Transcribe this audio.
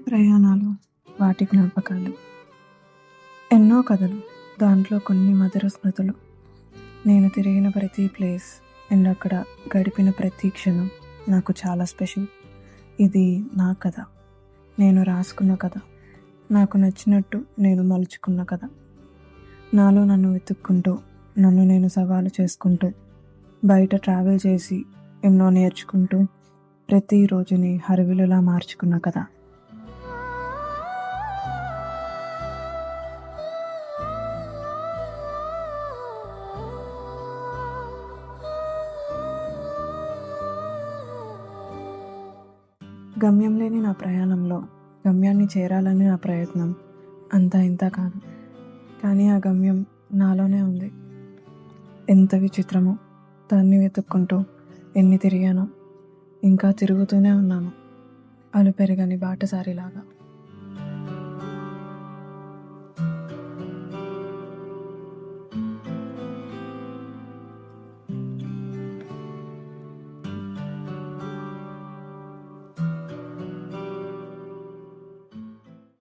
ప్రయాణాలు, వాటి జ్ఞాపకాలు. ఎన్నో కథలు, దాంట్లో కొన్ని మధుర స్మృతులు. నేను తిరిగిన ప్రతి ప్లేస్ అండ్ అక్కడ గడిపిన ప్రతి క్షణం నాకు చాలా స్పెషల్. ఇది నా కథ, నేను రాసుకున్న కథ, నాకు నచ్చినట్టు నేను మలుచుకున్న కథ. నాలో నన్ను వెతుక్కుంటూ, నన్ను నేను సవాలు చేసుకుంటూ, బయట ట్రావెల్ చేసి ఎన్నో నేర్చుకుంటూ, ప్రతి రోజుని హరివిలులా మార్చుకున్న కథ. గమ్యం లేని నా ప్రయాణంలో గమ్యాన్ని చేరాలని నా ప్రయత్నం అంతా ఇంత కాదు, కానీ ఆ గమ్యం నాలోనే ఉంది. ఎంత విచిత్రమో, దాన్ని వెతుక్కుంటూ ఎన్ని తిరిగానో, ఇంకా తిరుగుతూనే ఉన్నాను, అలుపెరగని బాటసారిలాగా.